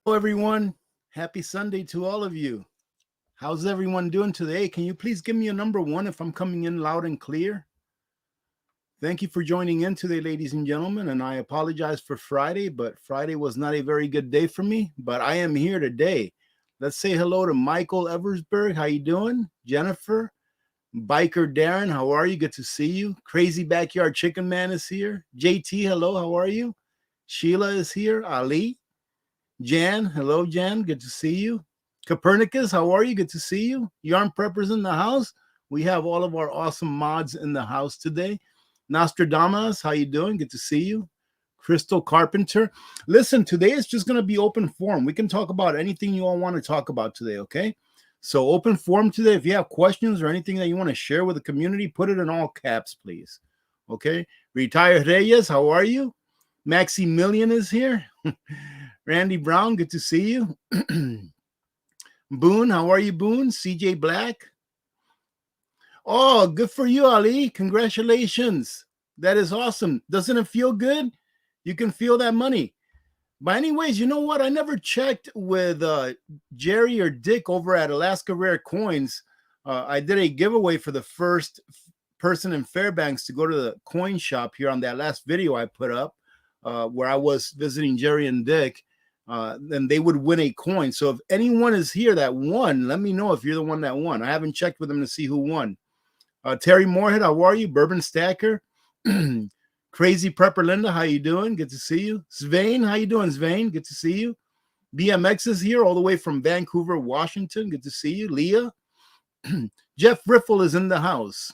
Hello, everyone. Happy Sunday to all of you. How's everyone doing today? Can you please give me a number one if I'm coming in loud and clear? Thank you for joining in today, ladies and gentlemen. And I apologize for Friday, but Friday was not a very good day for me. But I am here today. Let's say hello to Michael Eversberg. How you doing? Jennifer, Biker Darren, how are you? Good to see you. Crazy Backyard Chicken Man is here. JT, hello. How are you? Sheila is here. Ali, Jan, hello, Jan. Good to see you. Copernicus, how are you? Good to see you. Yarn Preppers in the house. We have all of our awesome mods in the house today. Nostradamus, how you doing? Good to see you. Crystal Carpenter. Listen, today is just going to be open forum. We can talk about anything you all want to talk about today, okay? So open forum today. If you have questions or anything that you want to share with the community, put it in all caps, please. Okay? Retired Reyes, how are you? Maximilian is here. Randy Brown, good to see you. Boone, how are you, Boone? CJ Black. Oh, good for you, Ali. Congratulations. That is awesome. Doesn't it feel good? You can feel that money. But anyways, you know what? I never checked with Jerry or Dick over at Alaska Rare Coins. I did a giveaway for the first person in Fairbanks to go to the coin shop here on that last video I put up where I was visiting Jerry and Dick. Then they would win a coin. So if anyone is here that won, let me know if you're the one that won. I haven't checked with them to see who won. Terry Moorhead, how are you? Bourbon Stacker. Crazy Prepper Linda, how you doing? Good to see you. Svein, how you doing, Svein? Good to see you. BMX is here all the way from Vancouver, Washington. Good to see you. Leah. Jeff Riffle is in the house.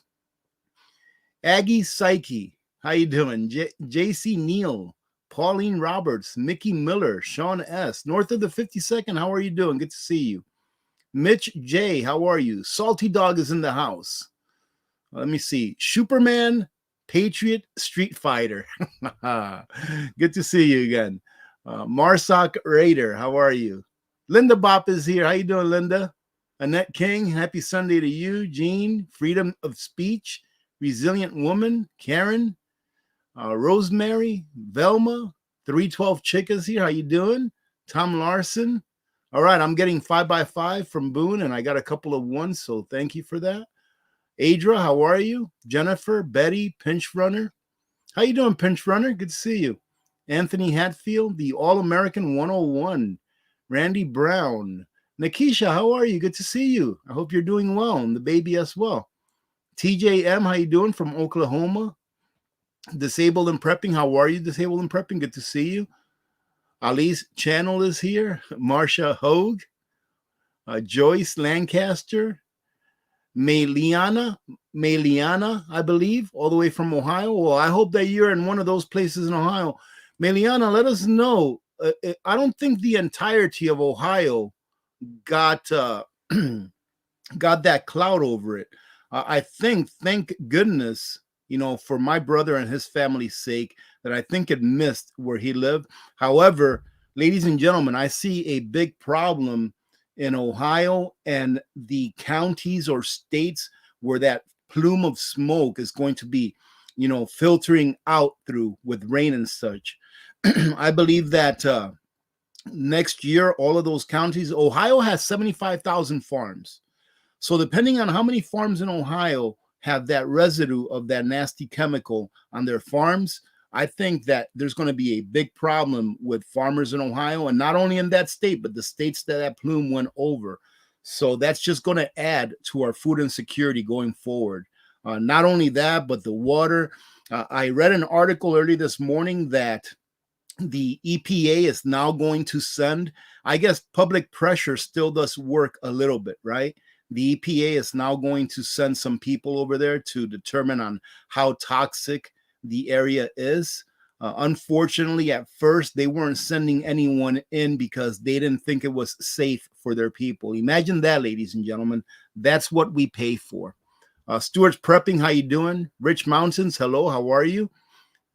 Aggie Psyche, how you doing? JC Neal. Pauline Roberts, Mickey Miller, Sean S. North of the 52nd, how are you doing? Good to see you. Mitch J, how are you? Salty Dog is in the house. Let me see. Superman, Patriot, Street Fighter. Good to see you again. Marsoc Raider, how are you? Linda Bop is here. How you doing, Linda? Annette King, happy Sunday to you. Jean, Freedom of Speech, Resilient Woman, Karen, Rosemary, Velma, 312 Chick is here. How you doing? Tom Larson. All right, I'm getting 5x5 from Boone, and I got a couple of ones, so thank you for that. Adra, how are you? Jennifer, Betty, Pinch Runner. How you doing, Pinch Runner? Good to see you. Anthony Hatfield, the All-American 101. Randy Brown. Nikisha, how are you? Good to see you. I hope you're doing well, and the baby as well. TJM, how you doing from Oklahoma? Disabled and Prepping, how are you, Disabled and Prepping? Good to see you. Ali's channel is here. Marsha Hogue. Joyce Lancaster. Mayliana, I believe, all the way from Ohio. Well, I hope that you're in one of those places in Ohio. Mayliana, let us know. I don't think the entirety of Ohio got got that cloud over it. I think, thank goodness, for my brother and his family's sake, that I think it missed where he lived. However, ladies and gentlemen, I see a big problem in Ohio and the counties or states where that plume of smoke is going to be, filtering out through with rain and such. I believe that next year, all of those counties, Ohio has 75,000 farms. So depending on how many farms in Ohio have that residue of that nasty chemical on their farms, I think that there's going to be a big problem with farmers in Ohio, and not only in that state, but the states that plume went over. So that's just going to add to our food insecurity going forward. Not only that, but the water. I read an article early this morning that the EPA is now going to send, I guess public pressure still does work a little bit, right? The EPA is now going to send some people over there to determine on how toxic the area is. Unfortunately, at first, they weren't sending anyone in because they didn't think it was safe for their people. Imagine that, ladies and gentlemen. That's what we pay for. Stewart's Prepping, how you doing? Rich Mountains, hello, how are you?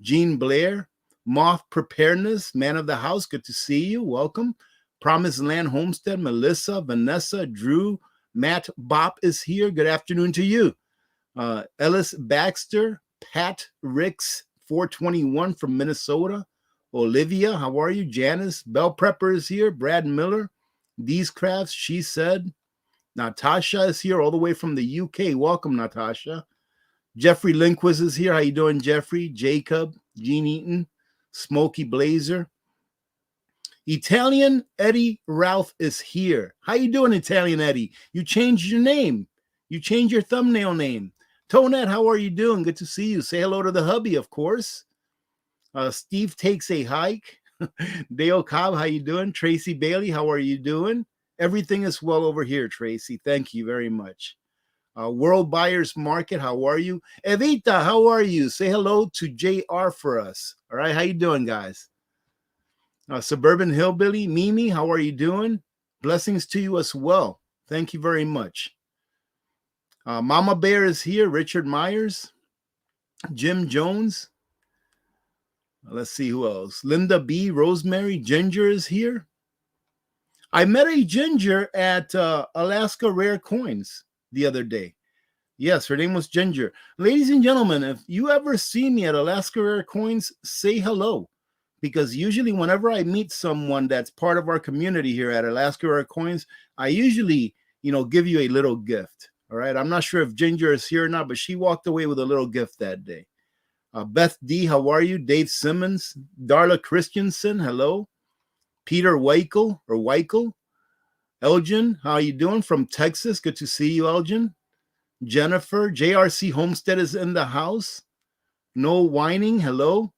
Jean Blair, Moth Preparedness, man of the house, good to see you. Welcome. Promised Land Homestead, Melissa, Vanessa, Drew, Matt Bop is here. Good afternoon to you. Ellis Baxter, Pat Ricks, 421 from Minnesota. Olivia, how are you? Janice, Bell Prepper is here. Brad Miller, These Crafts, She Said. Natasha is here all the way from the UK. Welcome, Natasha. Jeffrey Lindquist is here. How you doing, Jeffrey? Jacob, Gene Eaton, Smokey Blazer. Italian Eddie Ralph is here. How you doing, Italian Eddie? You changed your name. You changed your thumbnail name. Tonette, how are you doing? Good to see you. Say hello to the hubby, of course. Steve Takes a Hike. Dale Cobb, how you doing? Tracy Bailey, how are you doing? Everything is well over here, Tracy. Thank you very much. World Buyers Market, how are you? Evita, how are you? Say hello to JR for us. All right, how you doing, guys? Suburban Hillbilly, Mimi, how are you doing? Blessings to you as well. Thank you very much. Mama Bear is here. Richard Myers, Jim Jones. Let's see who else. Linda B, Rosemary, Ginger is here. I met a Ginger at Alaska Rare Coins the other day. Yes, her name was Ginger. Ladies and gentlemen, if you ever see me at Alaska Rare Coins, say hello. Because usually whenever I meet someone that's part of our community here at Alaska Rare Coins, I usually, give you a little gift. All right. I'm not sure if Ginger is here or not, but she walked away with a little gift that day. Beth D, how are you? Dave Simmons, Darla Christensen, hello. Peter Weichel. Elgin, how are you doing? From Texas. Good to see you, Elgin. Jennifer, JRC Homestead is in the house. No whining, hello.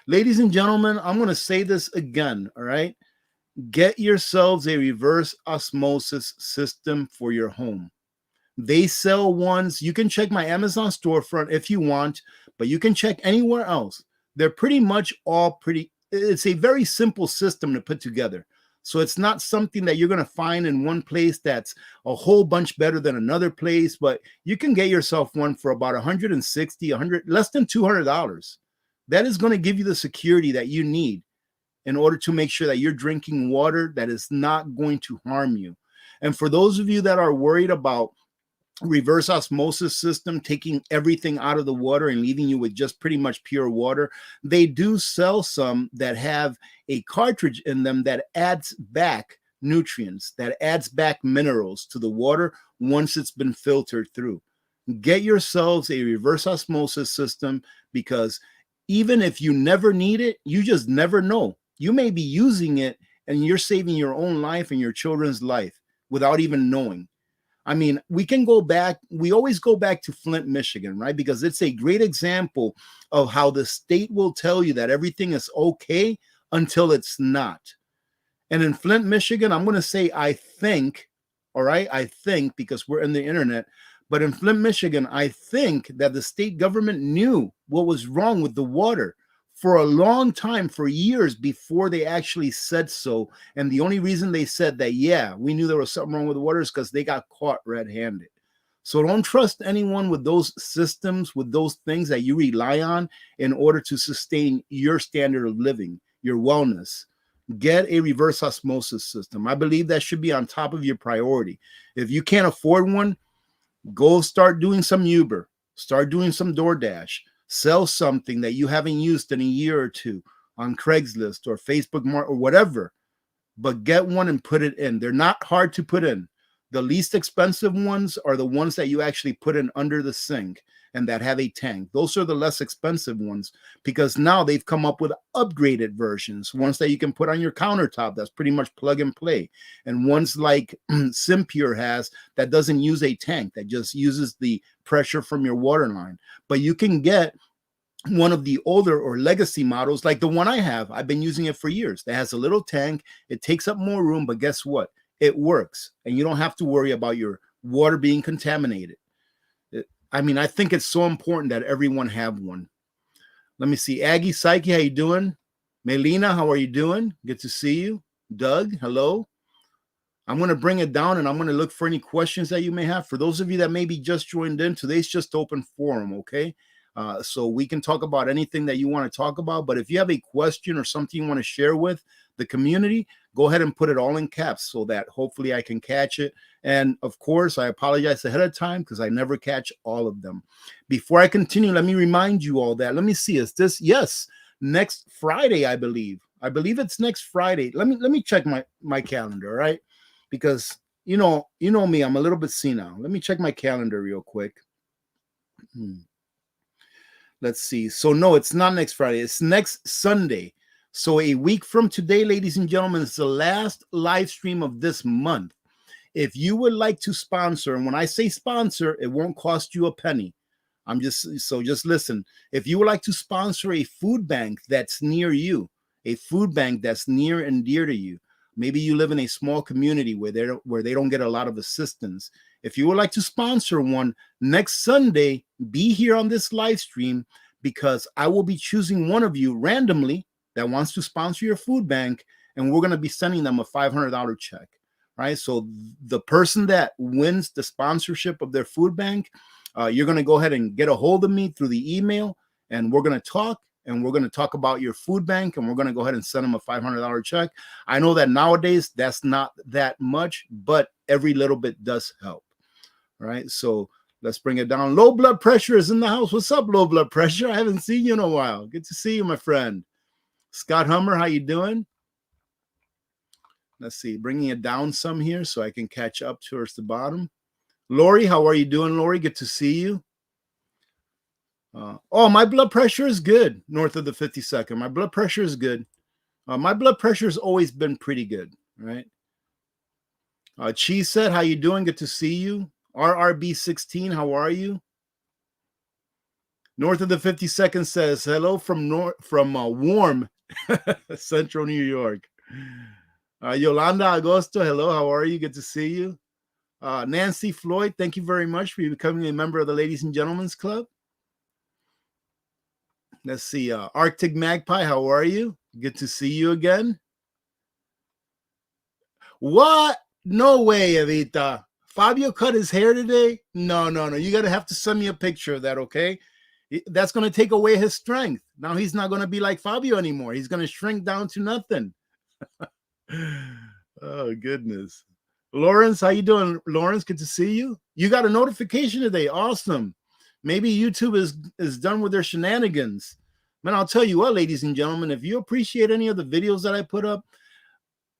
Ladies and gentlemen, I'm going to say this again, all right? Get yourselves a reverse osmosis system for your home. They sell ones. You can check my Amazon storefront if you want, but you can check anywhere else. They're pretty much all it's a very simple system to put together. So it's not something that you're going to find in one place that's a whole bunch better than another place, but you can get yourself one for about $160, less than $200. That is going to give you the security that you need in order to make sure that you're drinking water that is not going to harm you. And for those of you that are worried about reverse osmosis system, taking everything out of the water and leaving you with just pretty much pure water, they do sell some that have a cartridge in them that adds back nutrients, that adds back minerals to the water once it's been filtered through. Get yourselves a reverse osmosis system, because even if you never need it, you just never know. You may be using it and you're saving your own life and your children's life without even knowing. I mean, we can go back. We always go back to Flint, Michigan, right? Because it's a great example of how the state will tell you that everything is okay until it's not. And in Flint, Michigan, I'm going to say, I think, all right? I think, because we're in the internet, but in Flint, Michigan, I think that the state government knew what was wrong with the water for a long time, for years before they actually said so. And the only reason they said that, yeah, we knew there was something wrong with the water, is because they got caught red-handed. So don't trust anyone with those systems, with those things that you rely on in order to sustain your standard of living, your wellness. Get a reverse osmosis system. I believe that should be on top of your priority. If you can't afford one, go start doing some Uber, start doing some DoorDash. Sell something that you haven't used in a year or two on Craigslist or Facebook or whatever, but get one and put it in. They're not hard to put in. The least expensive ones are the ones that you actually put in under the sink and that have a tank. Those are the less expensive ones, because now they've come up with upgraded versions, ones that you can put on your countertop that's pretty much plug and play, and ones like Simpure has that doesn't use a tank, that just uses the pressure from your water line. But you can get one of the older or legacy models like the one I have. I've been using it for years. That has a little tank. It takes up more room, but guess what? It works, and you don't have to worry about your water being contaminated. I think it's so important that everyone have one. Let me see. Aggie Psyche, how you doing? Melina, how are you doing? Good to see you. Doug, hello. I'm going to bring it down, and I'm going to look for any questions that you may have. For those of you that maybe just joined in, today's just open forum, okay? So we can talk about anything that you want to talk about. But if you have a question or something you want to share with the community, go ahead and put it all in caps so that hopefully I can catch it. And of course, I apologize ahead of time because I never catch all of them. Before I continue, let me remind you all that. Let me see. Is this? Yes. next Friday, I believe. I believe it's next Friday. Let me check my calendar, right? Because you know me, I'm a little bit senile. Let me check my calendar real quick. Let's see. So no, it's not next Friday. It's next Sunday. So a week from today, ladies and gentlemen, it's the last live stream of this month. If you would like to sponsor, and when I say sponsor, it won't cost you a penny. Just listen. If you would like to sponsor a food bank that's near you, a food bank that's near and dear to you, maybe you live in a small community where they don't get a lot of assistance. If you would like to sponsor one next Sunday, be here on this live stream, because I will be choosing one of you randomly that wants to sponsor your food bank, and we're going to be sending them a $500 check. Right. So the person that wins the sponsorship of their food bank, you're going to go ahead and get a hold of me through the email, and we're going to talk. And we're going to talk about your food bank, and we're going to go ahead and send them a $500 check. I know that nowadays that's not that much, but every little bit does help. All right. So let's bring it down. Low blood pressure is in the house. What's up, low blood pressure? I haven't seen you in a while. Good to see you, my friend. Scott Hummer, how you doing? Let's see, bringing it down some here so I can catch up towards the bottom. Lori, how are you doing, Lori? Good to see you. Oh, my blood pressure is good north of the 52nd. My blood pressure is good. My blood pressure has always been pretty good, right? Cheese said, how you doing? Good to see you. RRB16, how are you? North of the 52nd says, hello from warm Central New York. Yolanda Agosto, hello, how are you? Good to see you. Nancy Floyd, thank you very much for becoming a member of the Ladies and Gentlemen's Club. Let's see, Arctic Magpie, how are you? Good to see you again. What? No way, Evita. Fabio cut his hair today? No. You got to have to send me a picture of that, okay? That's going to take away his strength. Now he's not going to be like Fabio anymore. He's going to shrink down to nothing. Oh, goodness. Lawrence, how you doing? Lawrence, good to see you. You got a notification today. Awesome. Maybe YouTube is done with their shenanigans. Man, I'll tell you what, ladies and gentlemen, if you appreciate any of the videos that I put up,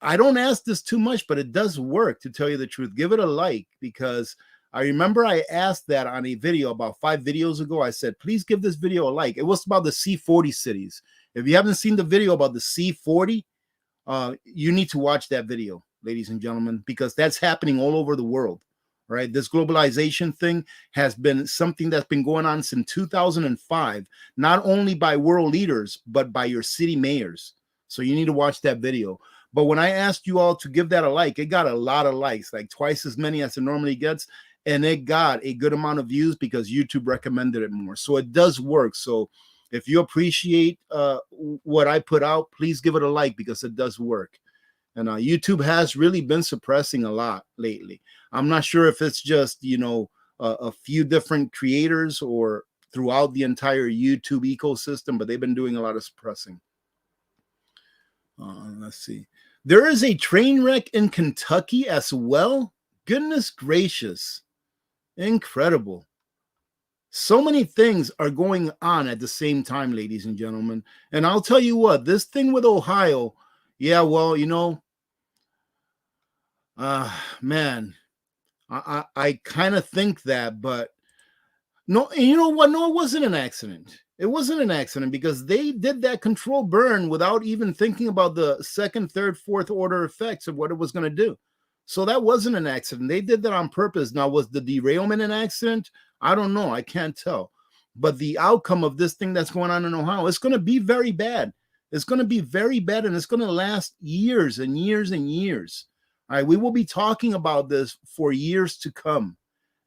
I don't ask this too much, but it does work, to tell you the truth. Give it a like, because I remember I asked that on a video about 5 videos ago. I said, please give this video a like. It was about the C40 cities. If you haven't seen the video about the C40, you need to watch that video, ladies and gentlemen, because that's happening all over the world. Right? This globalization thing has been something that's been going on since 2005, not only by world leaders, but by your city mayors. So you need to watch that video. But when I asked you all to give that a like, it got a lot of likes, like twice as many as it normally gets. And it got a good amount of views because YouTube recommended it more. So it does work. So if you appreciate what I put out, please give it a like, because it does work. And YouTube has really been suppressing a lot lately. I'm not sure if it's just, a few different creators or throughout the entire YouTube ecosystem, but they've been doing a lot of suppressing. Let's see. There is a train wreck in Kentucky as well. Goodness gracious. Incredible. So many things are going on at the same time, ladies and gentlemen. And I'll tell you what, this thing with Ohio, yeah, well, man, I kind of think that, but no, you know what? No, it wasn't an accident. It wasn't an accident, because they did that control burn without even thinking about the second, third, fourth order effects of what it was going to do. So that wasn't an accident. They did that on purpose. Now, was the derailment an accident? I don't know. I can't tell. But the outcome of this thing that's going on in Ohio, it's going to be very bad. It's going to be very bad, and it's going to last years and years and years. All right, we will be talking about this for years to come.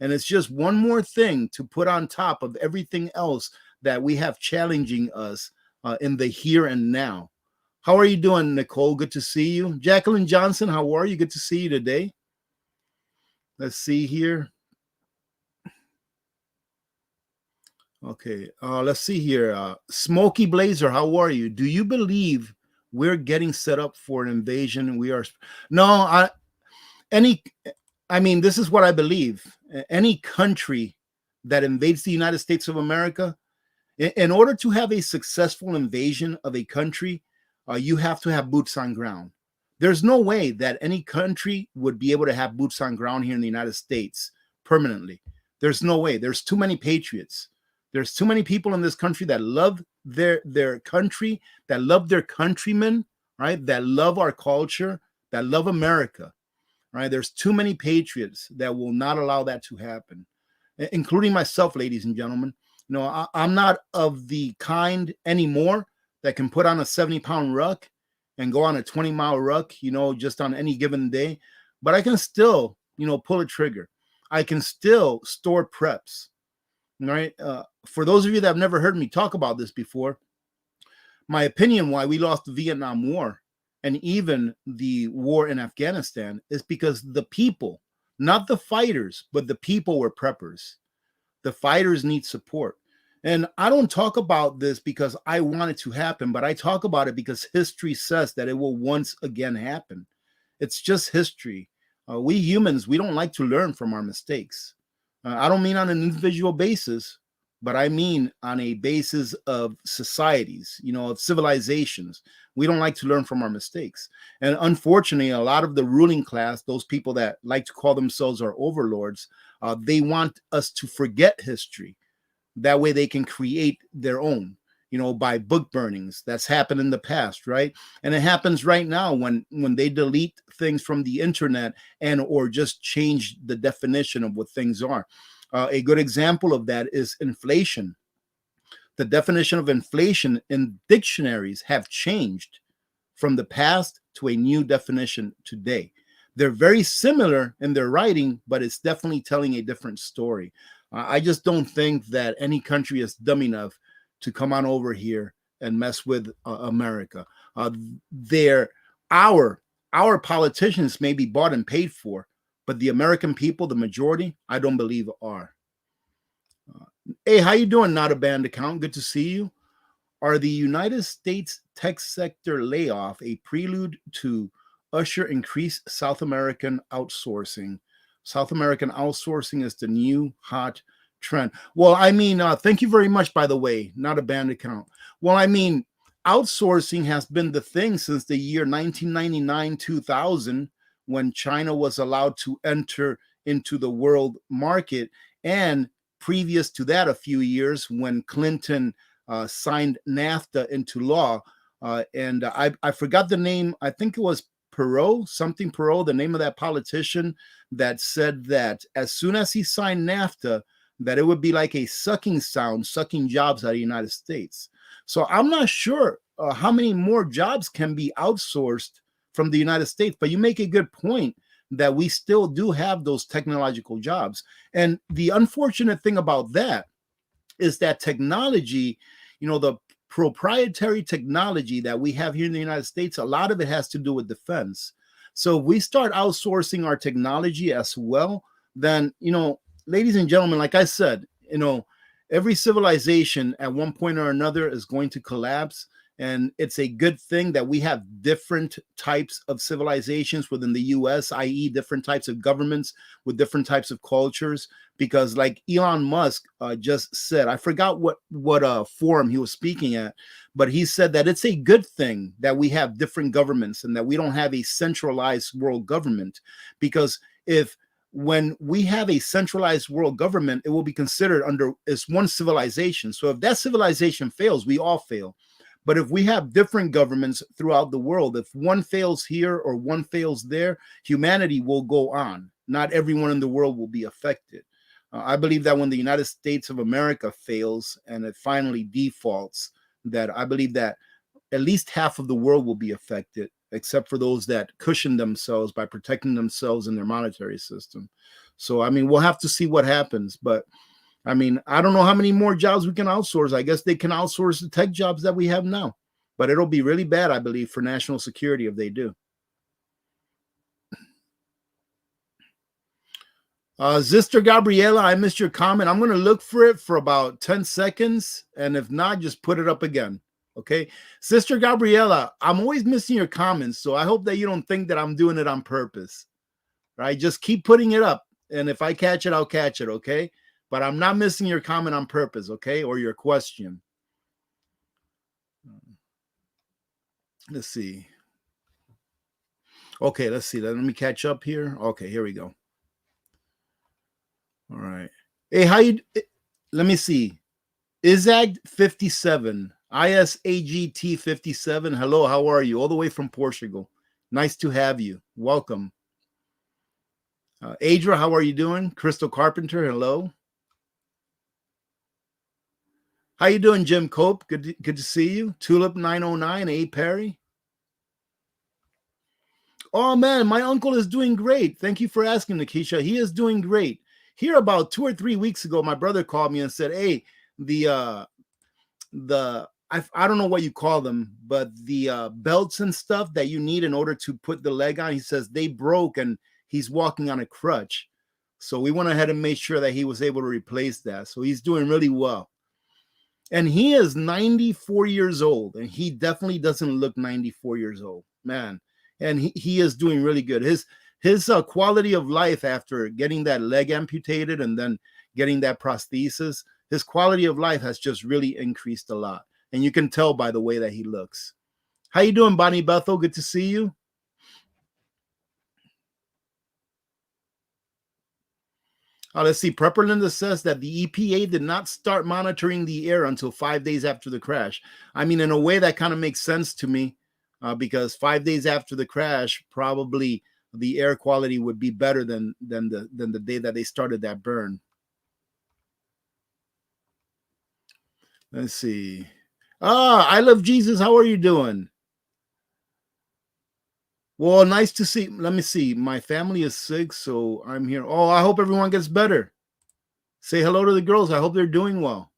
And it's just one more thing to put on top of everything else that we have challenging us in the here and now. How are you doing, Nicole? Good to see you. Jacqueline Johnson, how are you? Good to see you today. Let's see here. Okay, let's see here. Smoky Blazer, how are you? Do you believe we're getting set up for an invasion? We are. No, this is what I believe. Any country that invades the United States of America In order to have a successful invasion of a country, you have to have boots on ground. There's no way that any country would be able to have boots on ground here in the United States permanently. There's no way. There's too many patriots. There's too many people in this country that love their country, that love their countrymen, right? That love our culture, that love America, right? There's too many patriots that will not allow that to happen, including myself, ladies and gentlemen. You know, I'm not of the kind anymore that can put on a 70-pound ruck and go on a 20-mile ruck, you know, just on any given day. But I can still, you know, pull a trigger. I can still store preps, right? For those of you that have never heard me talk about this before, my opinion why we lost the Vietnam War and even the war in Afghanistan is because the people, not the fighters, but the people were preppers. The fighters need support. And I don't talk about this because I want it to happen, but I talk about it because history says that it will once again happen. It's just history. We humans, we don't like to learn from our mistakes. I don't mean on an individual basis, but I mean on a basis of societies, you know, of civilizations. We don't like to learn from our mistakes. And unfortunately, a lot of the ruling class, those people that like to call themselves our overlords, they want us to forget history. That way they can create their own, you know, by book burnings. That's happened in the past, right? And it happens right now when they delete things from the internet and or just change the definition of what things are. A good example of that is inflation. The definition of inflation in dictionaries have changed from the past to a new definition today. They're very similar in their writing, but it's definitely telling a different story. I just don't think that any country is dumb enough to come on over here and mess with America. They're our politicians may be bought and paid for, but the American people, the majority, I don't believe are. Hey, how you doing? Not a band account. Good to see you. Are the United States tech sector layoff a prelude to usher increased South American outsourcing? South American outsourcing is the new hot trend. Well, I mean, thank you very much, by the way, not a band account. Well, I mean, outsourcing has been the thing since the year 1999, 2000, when China was allowed to enter into the world market. And previous to that, a few years when Clinton signed NAFTA into law. And I forgot the name. I think it was Perot, the name of that politician that said that as soon as he signed NAFTA, that it would be like a sucking sound, sucking jobs out of the United States. So I'm not sure how many more jobs can be outsourced from the United States, but you make a good point that we still do have those technological jobs. And the unfortunate thing about that is that technology, you know, the proprietary technology that we have here in the United States, a lot of it has to do with defense. So if we start outsourcing our technology as well, then, you know, ladies and gentlemen, like I said, you know, every civilization at one point or another is going to collapse. And it's a good thing that we have different types of civilizations within the US, i.e. different types of governments with different types of cultures, because like Elon Musk just said, I forgot what forum he was speaking at, but he said that it's a good thing that we have different governments and that we don't have a centralized world government, because when we have a centralized world government, it will be considered under as one civilization. So if that civilization fails, we all fail. But if we have different governments throughout the world, if one fails here or one fails there, humanity will go on. Not everyone in the world will be affected. I believe that when the United States of America fails and it finally defaults, that I believe that at least half of the world will be affected, except for those that cushion themselves by protecting themselves in their monetary system. So, I mean, we'll have to see what happens. But I mean, I don't know how many more jobs we can outsource. I guess they can outsource the tech jobs that we have now, but it'll be really bad, I believe, for national security if they do. Sister Gabriela, I missed your comment. I'm going to look for it for about 10 seconds. And if not, just put it up again. Okay. Sister Gabriela, I'm always missing your comments. So I hope that you don't think that I'm doing it on purpose. Right? Just keep putting it up. And if I catch it, I'll catch it. Okay. But I'm not missing your comment on purpose, okay, or your question. Let's see. Okay, let's see. Let me catch up here. Okay, here we go. All right. Hey, how you? Let me see. Isag 57, ISAGT 57. Hello, how are you? All the way from Portugal. Nice to have you. Welcome. Adra, how are you doing? Crystal Carpenter, hello. How you doing, Jim Cope? Good to see you. Tulip 909, A Perry. Oh man, my uncle is doing great. Thank you for asking, Nikisha. He is doing great. Here about 2 or 3 weeks ago, my brother called me and said, "Hey, the I don't know what you call them, but the belts and stuff that you need in order to put the leg on," he says they broke and he's walking on a crutch. So we went ahead and made sure that he was able to replace that. So he's doing really well. And he is 94 years old, and he definitely doesn't look 94 years old, man. And he is doing really good. His quality of life after getting that leg amputated and then getting that prosthesis, his quality of life has just really increased a lot. And you can tell by the way that he looks. How you doing, Bonnie Bethel? Good to see you. Let's see. Prepper Linda says that the EPA did not start monitoring the air until 5 days after the crash. I mean, in a way, that kind of makes sense to me because 5 days after the crash, probably the air quality would be better than the day that they started that burn. Let's see. I love Jesus. How are you doing? Well, nice to see. Let me see. My family is sick, so I'm here. Oh, I hope everyone gets better. Say hello to the girls. I hope they're doing well.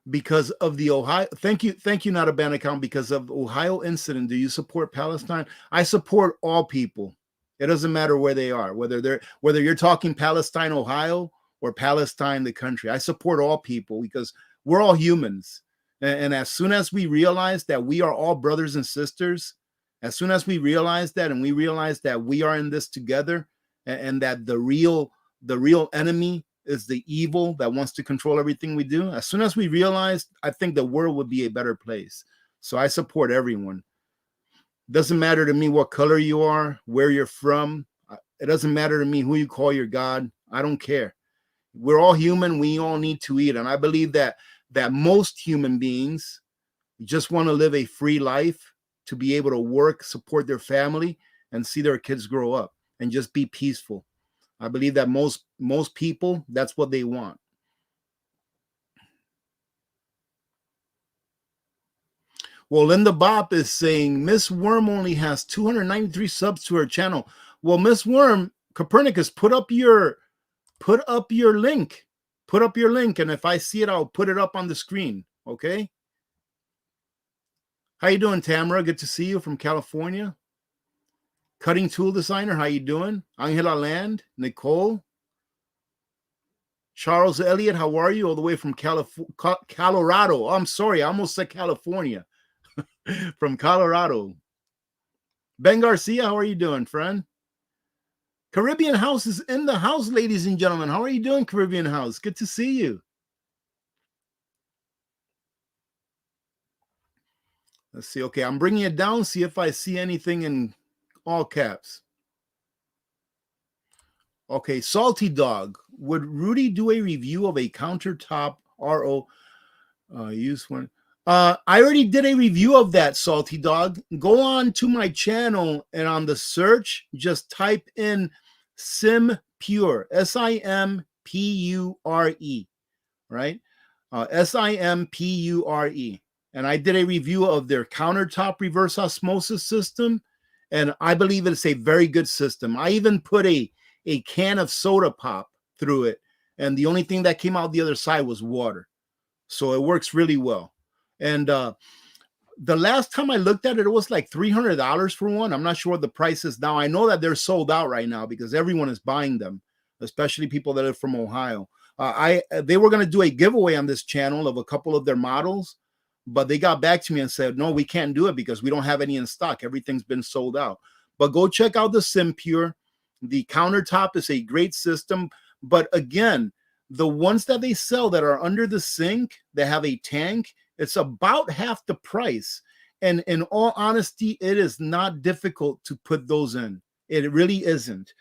Because of the Ohio, thank you, not a band account. Because of Ohio incident, do you support Palestine? I support all people. It doesn't matter where they are, whether you're talking Palestine, Ohio, or Palestine, the country. I support all people because we're all humans. And as soon as we realize that we are all brothers and sisters, as soon as we realize that, and we realize that we are in this together, and that the real enemy is the evil that wants to control everything we do. As soon as we realize, I think the world would be a better place. So I support everyone. Doesn't matter to me what color you are, where you're from. It doesn't matter to me who you call your God. I don't care. We're all human. We all need to eat. And I believe that most human beings just want to live a free life, to be able to work, support their family, and see their kids grow up and just be peaceful. I believe that most people, that's what they want. Well, Linda Bop is saying Miss Worm only has 293 subs to her channel. Well, Miss Worm, Copernicus, put up your link. Put up your link, and if I see it, I'll put it up on the screen. Okay. How you doing, Tamara? Good to see you from California. Cutting tool designer, how you doing? Angela Land, Nicole, Charles Elliott, how are you? All the way from Colorado. Oh, I'm sorry, I almost said California. From Colorado. Ben Garcia, how are you doing, friend? Caribbean House is in the house, ladies and gentlemen. How are you doing, Caribbean House? Good to see you. Let's see. Okay, I'm bringing it down. See if I see anything in all caps. Okay, Salty Dog. Would Rudy do a review of a countertop RO use one? I already did a review of that, Salty Dog. Go on to my channel, and on the search, just type in Simpure, Simpure, right? Simpure. And I did a review of their countertop reverse osmosis system, and I believe it's a very good system. I even put a can of soda pop through it, and the only thing that came out the other side was water. So it works really well. And the last time I looked at it, it was like $300 for one. I'm not sure what the price is now. I know that they're sold out right now because everyone is buying them, especially people that are from Ohio. They were going to do a giveaway on this channel of a couple of their models, but they got back to me and said, no, we can't do it because we don't have any in stock. Everything's been sold out. But go check out the Simpure. The countertop is a great system. But again, The ones that they sell that are under the sink that have a tank, it's about half the price. And in all honesty, it is not difficult to put those in. It really isn't.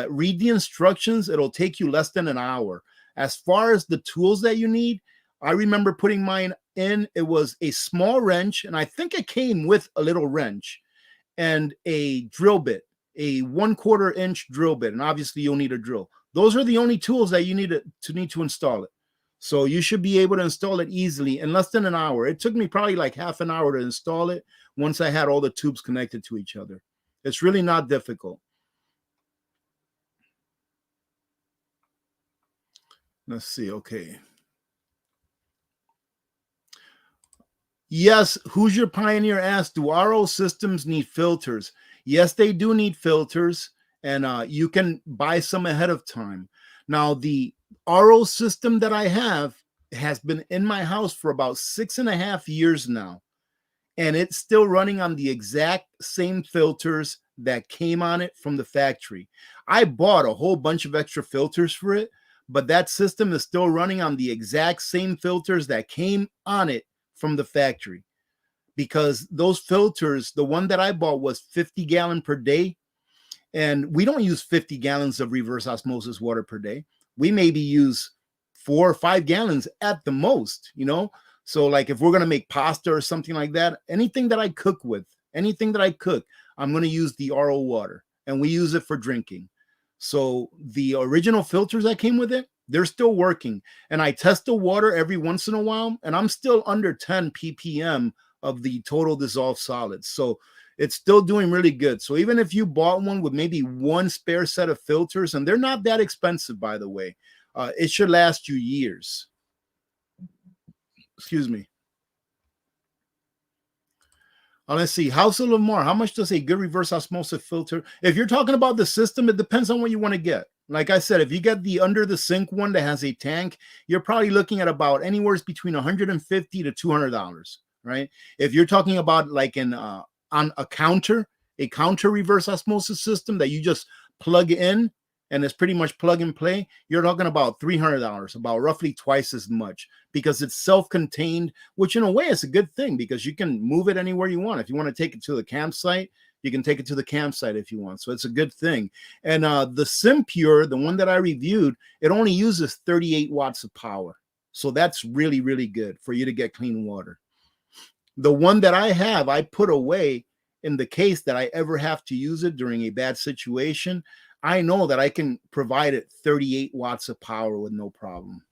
Read the instructions. It'll take you less than an hour. As far as the tools that you need, I remember putting mine in. It was a small wrench, and I think it came with a little wrench and a drill bit, a 1/4 inch drill bit. And obviously you'll need a drill. Those are the only tools that you need to install it. So you should be able to install it easily in less than an hour. It took me probably like half an hour to install it once I had all the tubes connected to each other. It's really not difficult. Let's see. Okay. Yes, Who's Your Pioneer asked, do RO systems need filters? Yes, they do need filters, and you can buy some ahead of time. Now, the RO system that I have has been in my house for about 6.5 years now, and it's still running on the exact same filters that came on it from the factory. I bought a whole bunch of extra filters for it, but that system is still running on the exact same filters that came on it from the factory, because those filters, the one that I bought was 50 gallon per day, and we don't use 50 gallons of reverse osmosis water per day. We maybe use 4 or 5 gallons at the most, you know. So like if we're going to make pasta or something like that, anything that I cook, I'm going to use the RO water, and we use it for drinking. So the original filters that came with it, they're still working. And I test the water every once in a while, and I'm still under 10 ppm of the total dissolved solids. So it's still doing really good. So even if you bought one with maybe one spare set of filters, and they're not that expensive, by the way, it should last you years. Excuse me. Let's see. House of Lamar, how much does a good reverse osmosis filter? If you're talking about the system, it depends on what you want to get. Like I said, if you get the under the sink one that has a tank, you're probably looking at about anywhere between $150 to $200, right? If you're talking about like on a counter reverse osmosis system that you just plug in and it's pretty much plug and play, you're talking about $300, about roughly twice as much, because it's self-contained, which in a way is a good thing because you can move it anywhere you want. If you want to take it to the campsite, you can take it to the campsite if you want. So it's a good thing. And the SimPure, the one that I reviewed, it only uses 38 watts of power. So that's really, really good for you to get clean water. The one that I have, I put away in the case that I ever have to use it during a bad situation. I know that I can provide it 38 watts of power with no problem.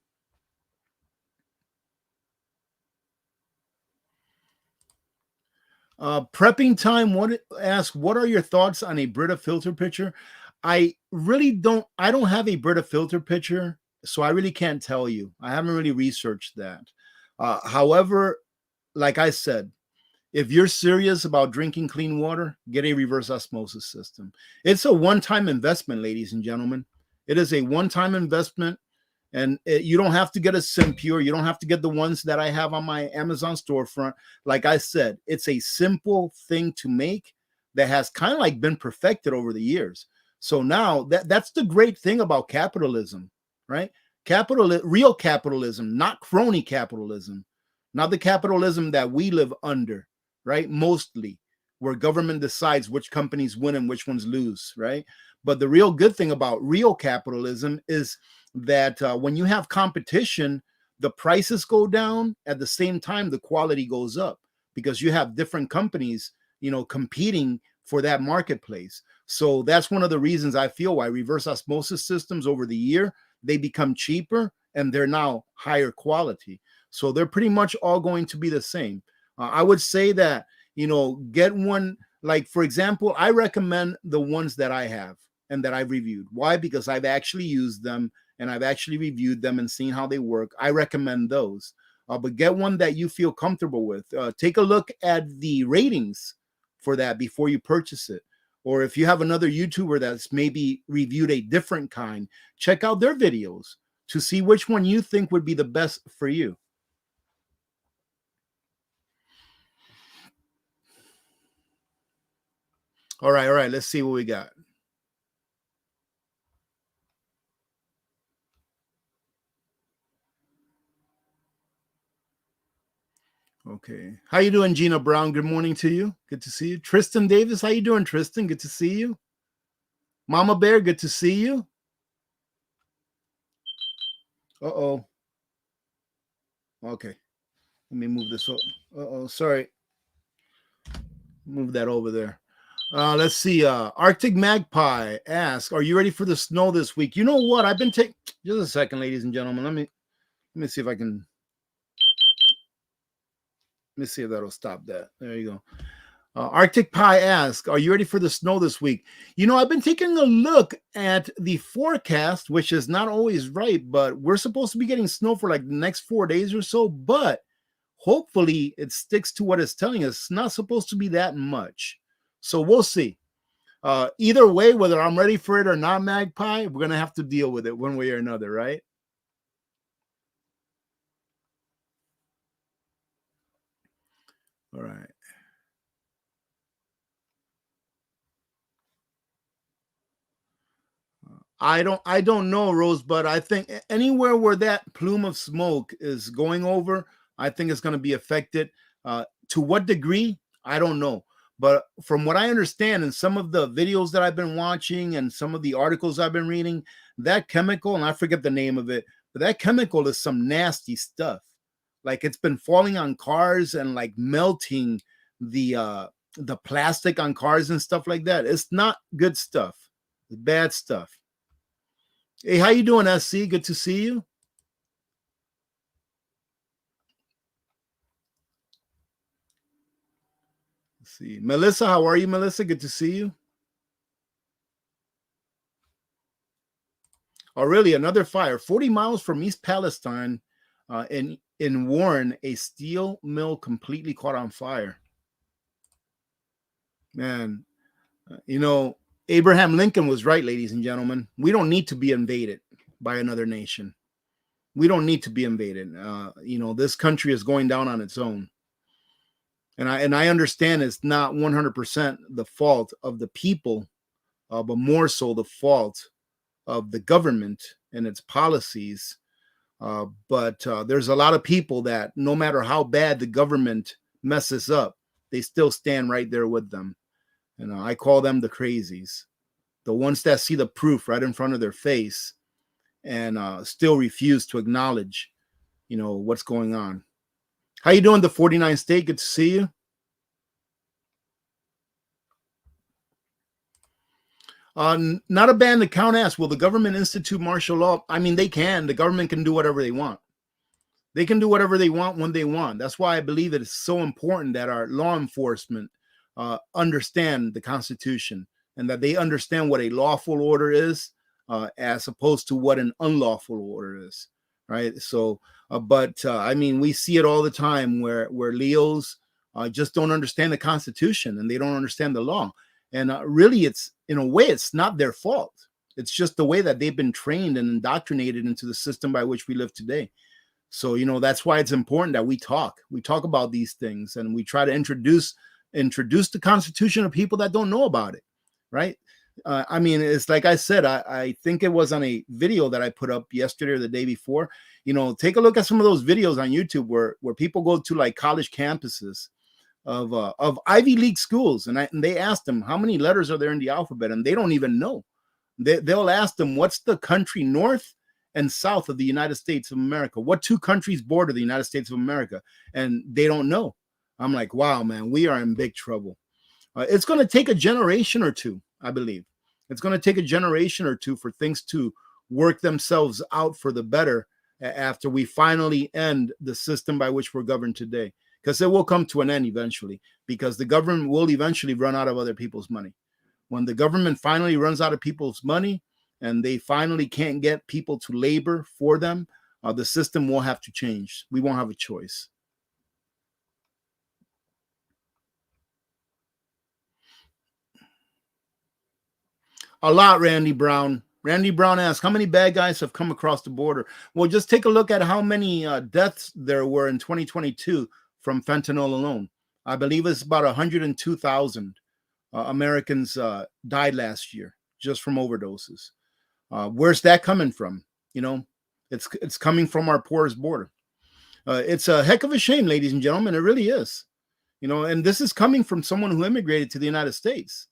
Prepping time. What are your thoughts on a Brita filter pitcher? I don't have a Brita filter pitcher, so I really can't tell you. I haven't really researched that. However, like I said, if you're serious about drinking clean water, get a reverse osmosis system. It's a one-time investment, ladies and gentlemen. It is a one-time investment, and you don't have to get a SimPure. You don't have to get the ones that I have on my Amazon storefront. Like I said, it's a simple thing to make that has kind of like been perfected over the years. So now that's the great thing about capitalism, right? Real capitalism, not crony capitalism, not the capitalism that we live under, right? Mostly where government decides which companies win and which ones lose, right? But the real good thing about real capitalism is that when you have competition, the prices go down. At the same time, the quality goes up because you have different companies, competing for that marketplace. So that's one of the reasons I feel why reverse osmosis systems over the year, they become cheaper and they're now higher quality. So they're pretty much all going to be the same. I would say that, get one, like, for example, I recommend the ones that I have and that I've reviewed. Why? Because I've actually used them and I've actually reviewed them and seen how they work. I recommend those. But get one that you feel comfortable with. Take a look at the ratings for that before you purchase it. Or if you have another YouTuber that's maybe reviewed a different kind, check out their videos to see which one you think would be the best for you. All right. Let's see what we got. Okay. How you doing, Gina Brown? Good morning to you. Good to see you. Tristan Davis, how you doing, Tristan? Good to see you. Mama Bear, good to see you. Uh-oh. Okay. Let me move this up. Uh-oh, sorry. Move that over there. Let's see. Arctic Magpie asks, are you ready for the snow this week? You know what? I've been taking just a second, ladies and gentlemen. Let me see if I can. Let me see if that'll stop that. There you go. Arctic Pie asks, are you ready for the snow this week? You know, I've been taking a look at the forecast, which is not always right, but we're supposed to be getting snow for like the next 4 days or so, but hopefully it sticks to what it's telling us. It's not supposed to be that much. So we'll see. Either way, whether I'm ready for it or not, Magpie, we're going to have to deal with it one way or another, right? All right. I don't know, Rose, but I think anywhere where that plume of smoke is going over, I think it's going to be affected. To what degree, I don't know. But from what I understand in some of the videos that I've been watching and some of the articles I've been reading, that chemical, and I forget the name of it, but that chemical is some nasty stuff. Like it's been falling on cars and like melting the plastic on cars and stuff like that. It's not good stuff. It's bad stuff. Hey, how you doing, SC? Good to see you. Let's see. Melissa, how are you, Melissa? Good to see you. Oh, really? Another fire. 40 miles from East Palestine in Warren, a steel mill completely caught on fire. Man, you know, Abraham Lincoln was right, ladies and gentlemen. We don't need to be invaded by another nation. We don't need to be invaded. You know, this country is going down on its own. And I understand it's not 100% the fault of the people, but more so the fault of the government and its policies. But there's a lot of people that no matter how bad the government messes up, they still stand right there with them. And I call them the crazies, the ones that see the proof right in front of their face and still refuse to acknowledge, you know, what's going on. How you doing, the 49 State? Good to see you. Not a ban. The count asks, will the government institute martial law? I mean, they can. The government can do whatever they want. They can do whatever they want when they want. That's why I believe it is so important that our law enforcement understand the Constitution and that they understand what a lawful order is as opposed to what an unlawful order is, right? So, I mean, we see it all the time where Leos just don't understand the Constitution and they don't understand the law. And really, it's in a way, it's not their fault. It's just the way that they've been trained and indoctrinated into the system by which we live today. So, you know, that's why it's important that we talk about these things and we try to introduce the Constitution to people that don't know about it, right? I mean, it's like I said, I think it was on a video that I put up yesterday or the day before. You know, take a look at some of those videos on YouTube where people go to like college campuses of Ivy League schools, and they ask them how many letters are there in the alphabet, and they don't even know. They'll ask them, what's the country north and south of the United States of America? What two countries border the United States of America? And they don't know. I'm like, wow, man, we are in big trouble. It's going to take a generation or two, I believe. It's going to take a generation or two for things to work themselves out for the better after we finally end the system by which we're governed today. Because it will come to an end eventually, because the government will eventually run out of other people's money. When the government finally runs out of people's money and they finally can't get people to labor for them, the system will have to change. We won't have a choice. A lot, Randy Brown. Randy Brown asks, how many bad guys have come across the border? Well, just take a look at how many deaths there were in 2022 from fentanyl alone. I believe it's about 102,000 Americans died last year just from overdoses. Where's that coming from? You know, it's coming from our porous border. It's a heck of a shame, ladies and gentlemen. It really is. And this is coming from someone who immigrated to the United States.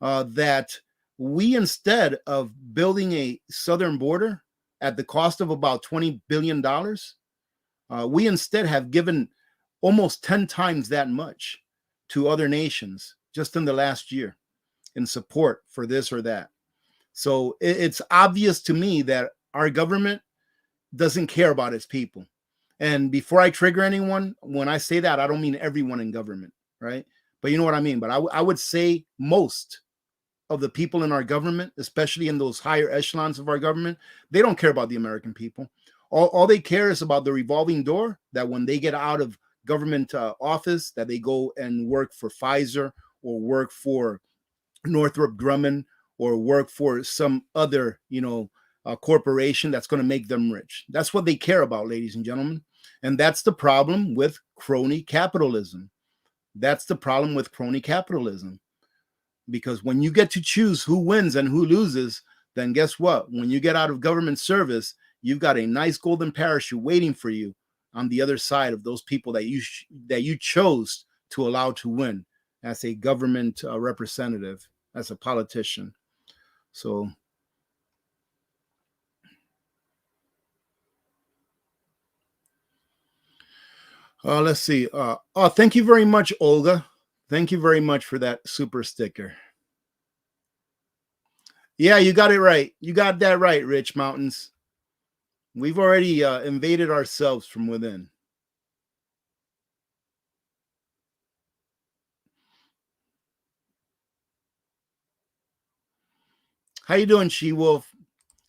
That we, instead of building a southern border at the cost of about $20 billion, we instead have given almost 10 times that much to other nations just in the last year in support for this or that. So it's obvious to me that our government doesn't care about its people. And before I trigger anyone, when I say that, I don't mean everyone in government, right? But you know what I mean. But I would say most of the people in our government, especially in those higher echelons of our government, they don't care about the American people. All they care is about the revolving door, that when they get out of government office, that they go and work for Pfizer or work for Northrop Grumman or work for some other, corporation that's going to make them rich. That's what they care about, ladies and gentlemen. And that's the problem with crony capitalism. That's the problem with crony capitalism. Because when you get to choose who wins and who loses, then guess what? When you get out of government service, you've got a nice golden parachute waiting for you on the other side of those people that you chose to allow to win as a government representative, as a politician. So let's see. Thank you very much, Olga. Thank you very much for that super sticker. Yeah, you got it right. You got that right, Rich Mountains. We've already invaded ourselves from within. How you doing, She-Wolf?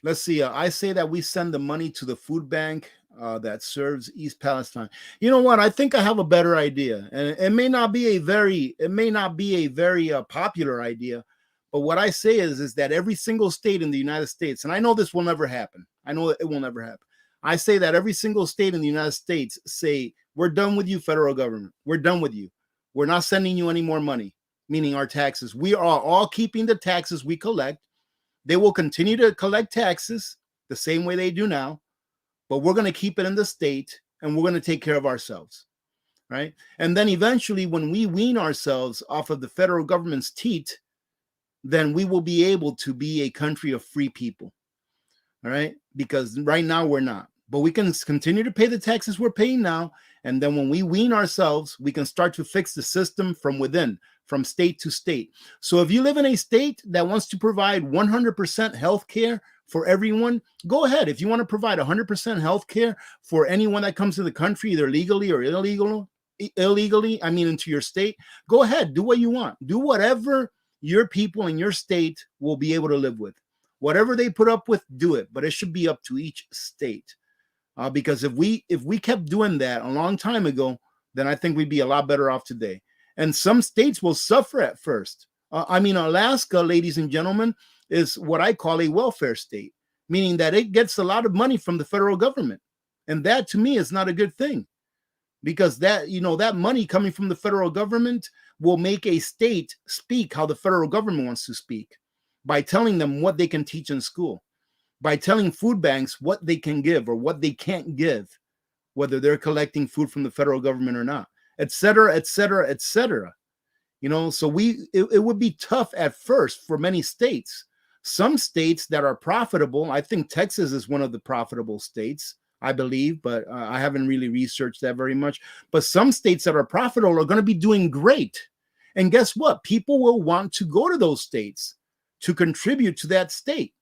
Let's see. I say that we send the money to the food bank that serves East Palestine. You know what? I think I have a better idea, and it may not be a very popular idea. But what I say is that every single state in the United States, and I know this will never happen. I know it will never happen. I say that every single state in the United States say, we're done with you, federal government. We're done with you. We're not sending you any more money, meaning our taxes. We are all keeping the taxes we collect. They will continue to collect taxes the same way they do now, but we're going to keep it in the state and we're going to take care of ourselves, right? And then eventually, when we wean ourselves off of the federal government's TEET, then we will be able to be a country of free people, all right? Because right now we're not. But we can continue to pay the taxes we're paying now. And then when we wean ourselves, we can start to fix the system from within, from state to state. So if you live in a state that wants to provide 100% health care for everyone, go ahead. If you want to provide 100% health care for anyone that comes to the country, either legally or illegally, into your state, go ahead. Do what you want. Do whatever your people in your state will be able to live with. Whatever they put up with, do it. But it should be up to each state. Because if we kept doing that a long time ago, then I think we'd be a lot better off today. And some states will suffer at first. Alaska, ladies and gentlemen, is what I call a welfare state, meaning that it gets a lot of money from the federal government. And that, to me, is not a good thing, because that money coming from the federal government will make a state speak how the federal government wants to speak, by telling them what they can teach in school, by telling food banks what they can give or what they can't give, whether they're collecting food from the federal government or not, et cetera, et cetera, et cetera. So it would be tough at first for many states. Some states that are profitable, I think Texas is one of the profitable states, I believe, but I haven't really researched that very much. But some states that are profitable are going to be doing great. And guess what? People will want to go to those states to contribute to that state.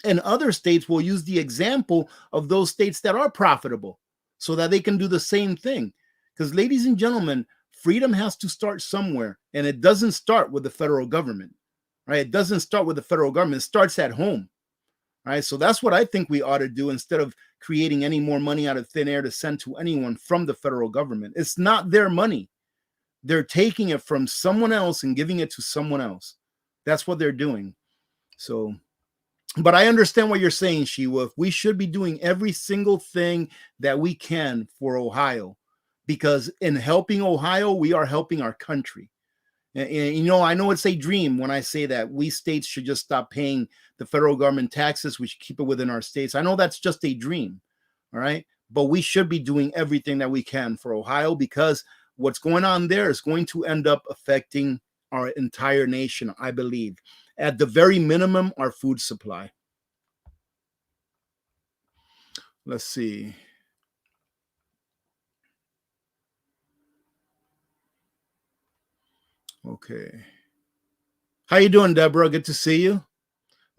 And other states will use the example of those states that are profitable so that they can do the same thing. Because, ladies and gentlemen, freedom has to start somewhere, and it doesn't start with the federal government, right? It doesn't start with the federal government. It starts at home, right? So that's what I think we ought to do, instead of creating any more money out of thin air to send to anyone from the federal government. It's not their money. They're taking it from someone else and giving it to someone else. That's what they're doing. So, but I understand what you're saying, She-Wolf. We should be doing every single thing that we can for Ohio, because in helping Ohio, we are helping our country. And I know it's a dream when I say that we states should just stop paying the federal government taxes. We should keep it within our states. I know that's just a dream. All right. but we should be doing everything that we can for Ohio, because what's going on there is going to end up affecting our entire nation, I believe. At the very minimum, our food supply. Let's see. Okay. How you doing, Deborah? Good to see you.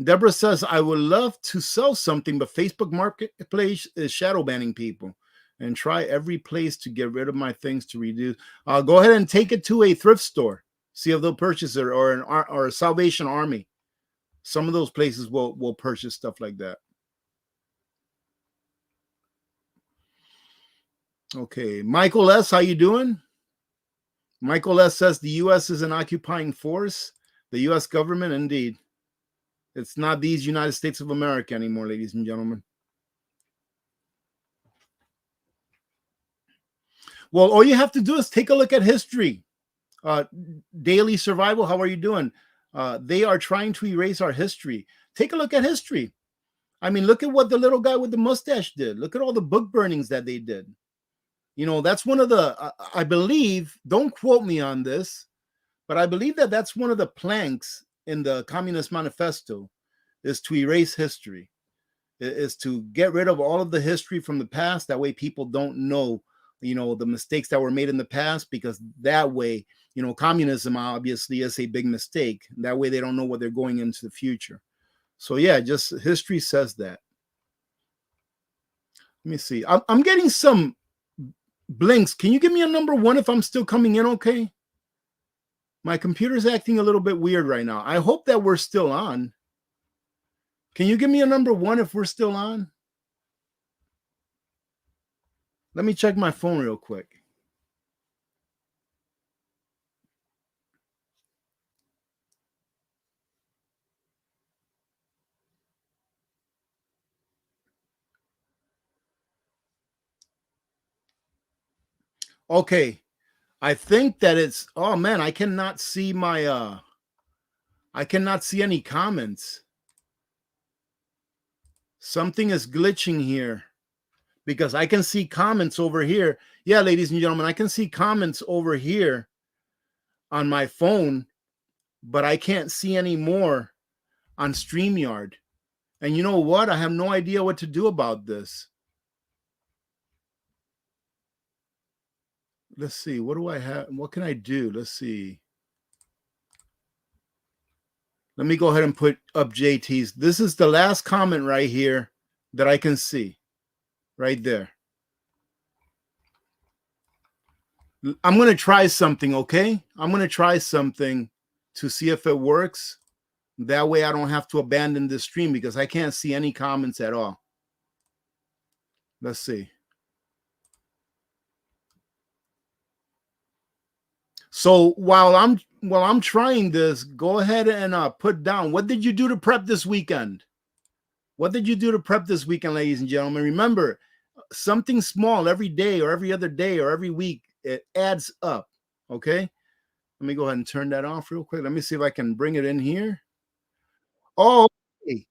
Deborah says, I would love to sell something, but Facebook Marketplace is shadow banning people, and try every place to get rid of my things to reduce. I'll go ahead and take it to a thrift store, see if they'll purchase it, or or a Salvation Army. Some of those places will purchase stuff like that. Okay, Michael S., how you doing? Michael S. says the U.S. is an occupying force. The U.S. government, indeed. It's not these United States of America anymore, ladies and gentlemen. Well, all you have to do is take a look at history. Uh, Daily Survival, how are you doing? They are trying to erase our history. Take a look at history. I mean, look at what the little guy with the mustache did. Look at all the book burnings that they did. You know, that's one of the, I believe, don't quote me on this, but I believe that that's one of the planks in the Communist Manifesto, is to erase history, is to get rid of all of the history from the past. That way people don't know, you know, the mistakes that were made in the past, because that way, you know, communism obviously is a big mistake. That way they don't know what they're going into the future. So yeah, just history says that. Let me see. I'm getting some blinks. Can you give me a number one if I'm still coming in okay? My computer's acting a little bit weird right now. I hope that we're still on. Can you give me a number one if we're still on? Let me check my phone real quick. Okay. I think that it's, oh man, I cannot see my I cannot see any comments. Something is glitching here, because I can see comments over here. Yeah, ladies and gentlemen, I can see comments over here on my phone, but I can't see any more on StreamYard. And you know what? I have no idea what to do about this. Let's see. What do I have? What can I do? Let's see. Let me go ahead and put up JT's. This is the last comment right here that I can see. Right there. I'm going to try something, okay? I'm going to try something to see if it works. That way I don't have to abandon this stream, because I can't see any comments at all. Let's see. So while I'm trying this, go ahead and put down, what did you do to prep this weekend? What did you do to prep this weekend, ladies and gentlemen? Remember, something small every day or every other day or every week, it adds up, okay? Let me go ahead and turn that off real quick. Let me see if I can bring it in here. Oh, okay.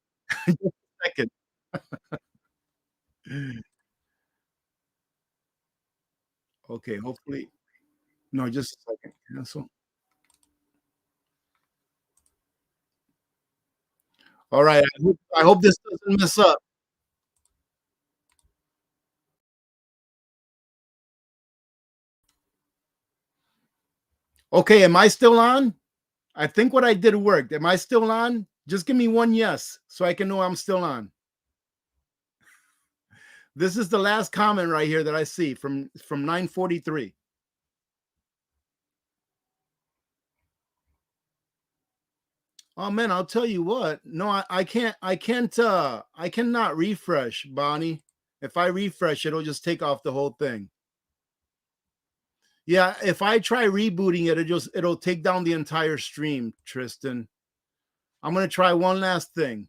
Just a second. Okay, hopefully. No, just a second. Cancel. All right. I hope this doesn't mess up. Okay, am I still on? I think what I did worked. Am I still on? Just give me one yes so I can know I'm still on. This is the last comment right here that I see from 943. Oh man, I'll tell you what. No, I cannot refresh, Bonnie. If I refresh, it'll just take off the whole thing. Yeah, if I try rebooting it, it'll take down the entire stream, Tristan. I'm gonna try one last thing.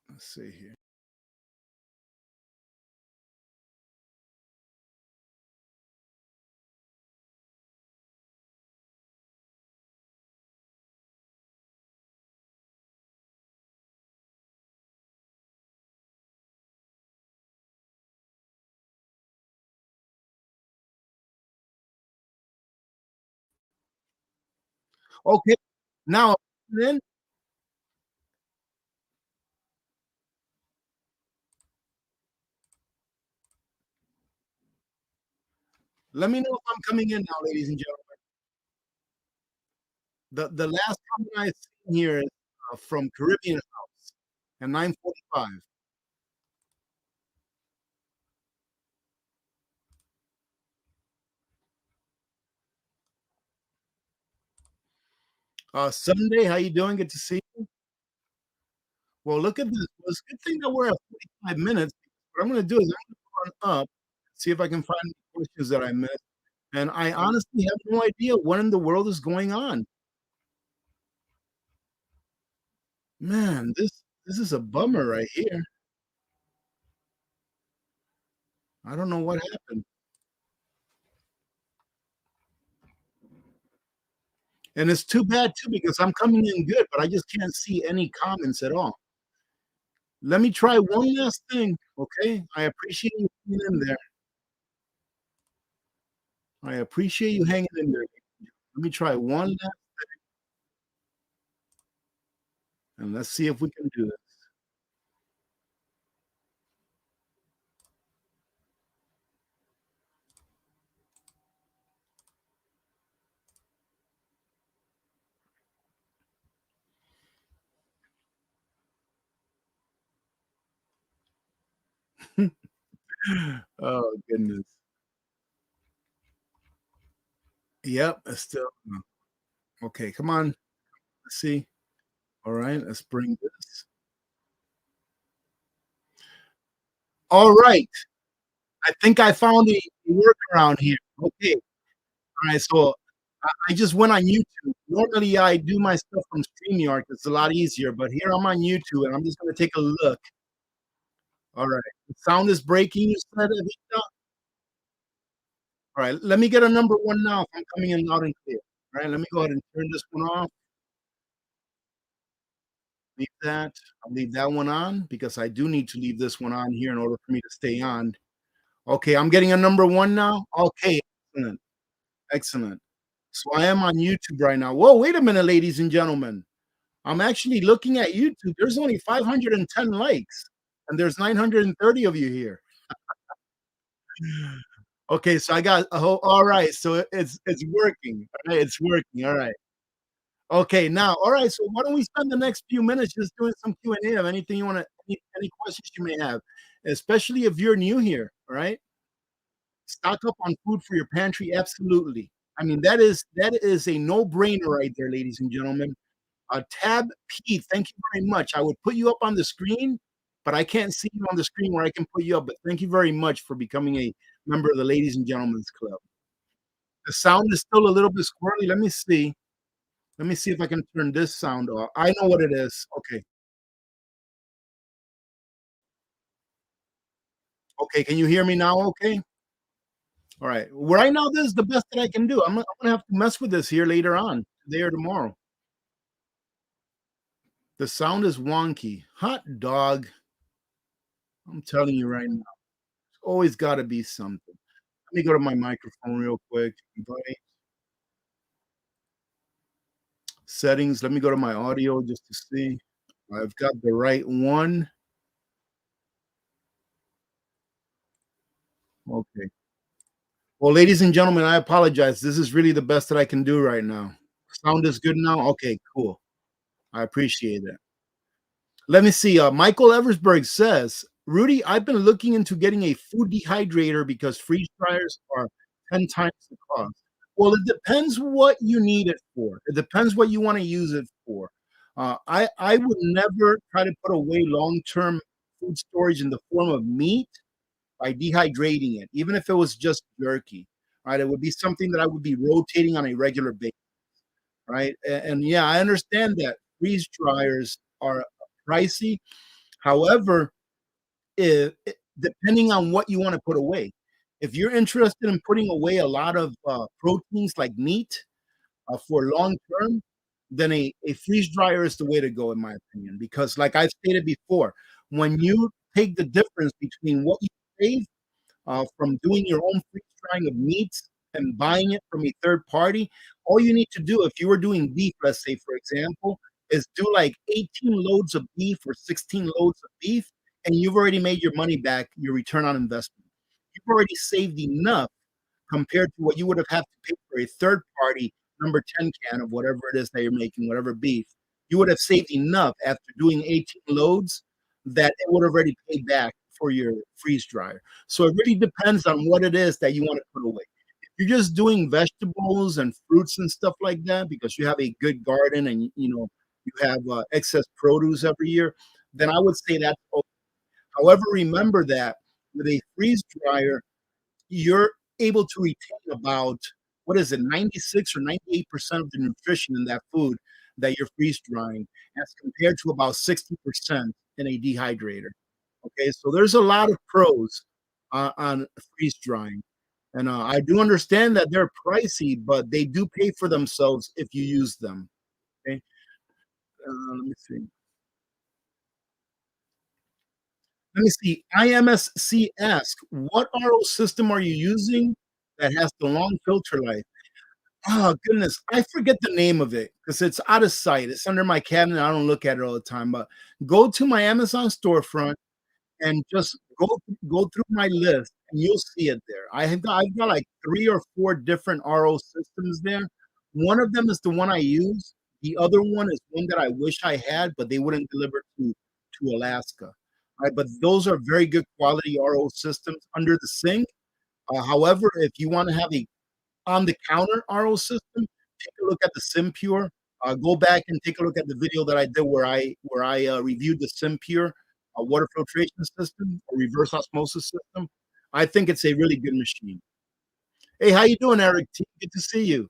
Let's see here. Okay, now then let me know if I'm coming in now, ladies and gentlemen. The last comment I seen here is from Caribbean House at 9:45. Sunday, how you doing? Good to see you. Well, look at this. Well, it's a good thing that we're at 45 minutes. What I'm gonna do is I'm gonna run up, see if I can find any questions that I missed. And I honestly have no idea what in the world is going on. Man, this is a bummer right here. I don't know what happened. And it's too bad too because I'm coming in good, but I just can't see any comments at all. Let me try one last thing, okay? I appreciate you hanging in there. I appreciate you hanging in there. Let me try one last and let's see if we can do this. Oh, goodness. Yep, it's still okay, come on. Let's see. All right, let's bring this. All right. I think I found a workaround here. Okay. All right. So I just went on YouTube. Normally, I do my stuff from StreamYard. It's a lot easier, but here I'm on YouTube and I'm just going to take a look. All right. The sound is breaking, you said, Evita? All right. Let me get a number one now if I'm coming in loud and clear. All right. Let me go ahead and turn this one off. Leave that. I'll leave that one on because I do need to leave this one on here in order for me to stay on. Okay, I'm getting a number one now. Okay, excellent, excellent. So I am on YouTube right now. Whoa, wait a minute, ladies and gentlemen. I'm actually looking at YouTube. There's only 510 likes, and there's 930 of you here. Okay, so I got a whole. All right, so it's working. All right, it's working. All right. Okay, now, all right. So why don't we spend the next few minutes just doing some Q and A of anything you want to, any questions you may have, especially if you're new here. All right. Stock up on food for your pantry, absolutely. I mean, that is a no-brainer right there, ladies and gentlemen. Tab P, thank you very much. I would put you up on the screen, but I can't see you on the screen where I can put you up. But thank you very much for becoming a member of the Ladies and Gentlemen's Club. The sound is still a little bit squirrely. Let me see. Let me see if I can turn this sound off. I know what it is. Okay. Okay. Can you hear me now? Okay. All right. Right now, this is the best that I can do. I'm gonna have to mess with this here later on, today or tomorrow. The sound is wonky. Hot dog. I'm telling you right now, it's always got to be something. Let me go to my microphone real quick. Invite settings. Let me go to my audio just to see. I've got the right one. Okay. Well, ladies and gentlemen, I apologize. This is really the best that I can do right now. Sound is good now? Okay, cool. I appreciate it. Let me see. Michael Eversberg says, Rudy, I've been looking into getting a food dehydrator because freeze dryers are 10 times the cost. Well, it depends what you need it for. It depends what you want to use it for. I would never try to put away long term food storage in the form of meat by dehydrating it, even if it was just jerky. Right, it would be something that I would be rotating on a regular basis. Right, and yeah, I understand that freeze dryers are pricey. However, depending on what you want to put away, if you're interested in putting away a lot of proteins like meat for long term, then a freeze dryer is the way to go, in my opinion. Because, like I stated before, when you take the difference between what you save from doing your own freeze drying of meats and buying it from a third party, all you need to do if you were doing beef, let's say, for example, is do like 18 loads of beef or 16 loads of beef, and you've already made your money back, your return on investment. You've already saved enough compared to what you would have had to pay for a third party number 10 can of whatever it is that you're making, whatever beef. You would have saved enough after doing 18 loads that it would have already paid back for your freeze dryer. So it really depends on what it is that you want to put away. If you're just doing vegetables and fruits and stuff like that because you have a good garden and you have excess produce every year, then I would say that's okay. However, remember that with a freeze dryer, you're able to retain about, what is it, 96 or 98% of the nutrition in that food that you're freeze drying, as compared to about 60% in a dehydrator. Okay, so there's a lot of pros on freeze drying. And I do understand that they're pricey, but they do pay for themselves if you use them. Okay, let me see. Let me see. IMSC asks, what RO system are you using that has the long filter life? Oh, goodness. I forget the name of it because it's out of sight. It's under my cabinet. I don't look at it all the time. But go to my Amazon storefront and just go through my list and you'll see it there. I've got like 3 or 4 different RO systems there. One of them is the one I use. The other one is one that I wish I had, but they wouldn't deliver to Alaska. Right, but those are very good quality RO systems under the sink. However, if you want to have a on the counter RO system, take a look at the SimPure. Go back and take a look at the video that I did where I reviewed the SimPure water filtration system or reverse osmosis system. I think it's a really good machine. Hey, how you doing, Eric T? Good to see you.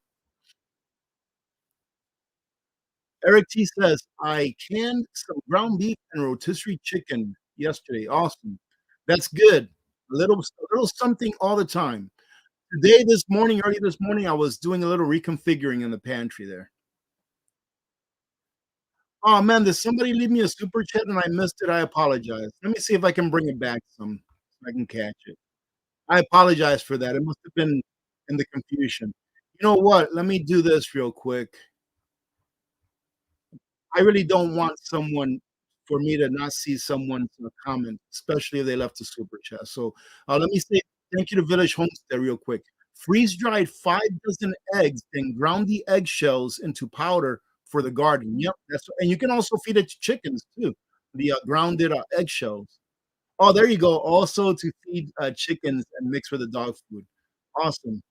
Eric T says, I canned some ground beef and rotisserie chicken yesterday. Awesome. That's good. A little something all the time. Today, early this morning, I was doing a little reconfiguring in the pantry there. Oh man, did somebody leave me a super chat and I missed it? I apologize. Let me see if I can bring it back some so I can catch it. I apologize for that. It must have been in the confusion. You know what? Let me do this real quick. I really don't want someone for me to not see someone's comment, especially if they left a super chat. So let me say thank you to Village Homestead real quick. Freeze dried 5 dozen eggs, then ground the eggshells into powder for the garden. Yep, and you can also feed it to chickens too. The grounded eggshells. Oh, there you go. Also to feed chickens and mix with the dog food. Awesome.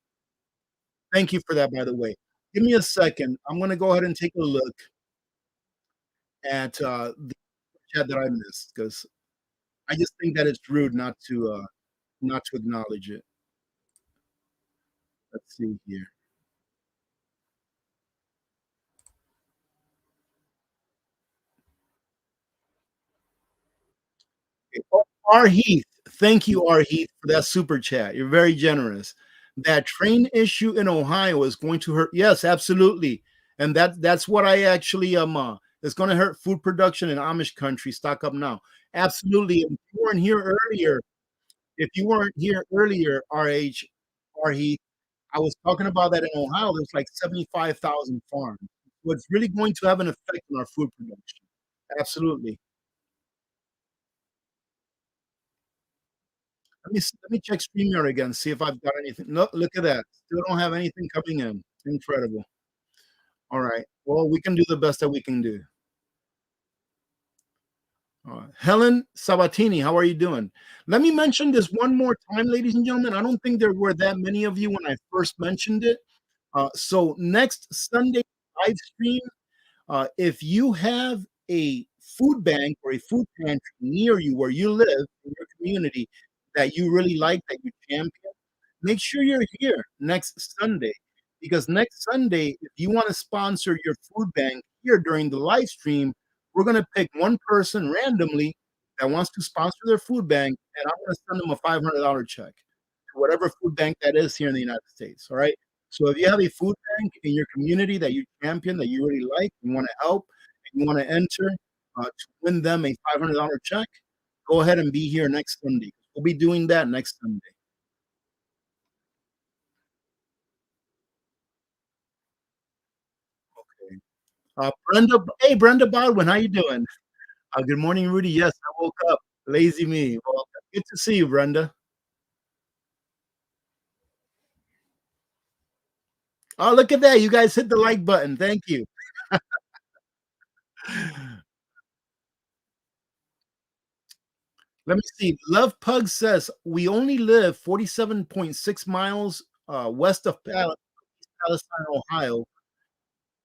Thank you for that, by the way. Give me a second. I'm going to go ahead and take a look at the chat that I missed because I just think that it's rude not to acknowledge it. Let's see here. Okay. Oh, R. Heath, thank you, R. Heath, for that super chat. You're very generous. That train issue in Ohio is going to hurt. Yes, absolutely, and that's what I actually it's going to hurt food production in Amish country. Stock up now. Absolutely. If you weren't here earlier, RH, R. Heath, I was talking about that in Ohio. There's like 75,000 farms. So it's really going to have an effect on our food production. Absolutely. Let me check StreamYard again, see if I've got anything. No, look at that. Still don't have anything coming in. Incredible. All right. Well, we can do the best that we can do. Helen Sabatini, how are you doing? Let me mention this one more time, ladies and gentlemen. I don't think there were that many of you when I first mentioned it. So next Sunday live stream, if you have a food bank or a food pantry near you where you live in your community that you really like, that you champion, make sure you're here next Sunday. Because next Sunday, if you want to sponsor your food bank here during the live stream, we're going to pick one person randomly that wants to sponsor their food bank, and I'm going to send them a $500 check to whatever food bank that is here in the United States. All right. So if you have a food bank in your community that you champion, that you really like, you want to help, and you want to enter to win them a $500 check, go ahead and be here next Sunday. We'll be doing that next Sunday. Brenda, hey, Brenda Bodwin, how you doing? Good morning, Rudy. Yes, I woke up. Lazy me. Well, good to see you, Brenda. Oh, look at that. You guys hit the like button. Thank you. Let me see. Love Pug says we only live 47.6 miles west of Palestine, Ohio.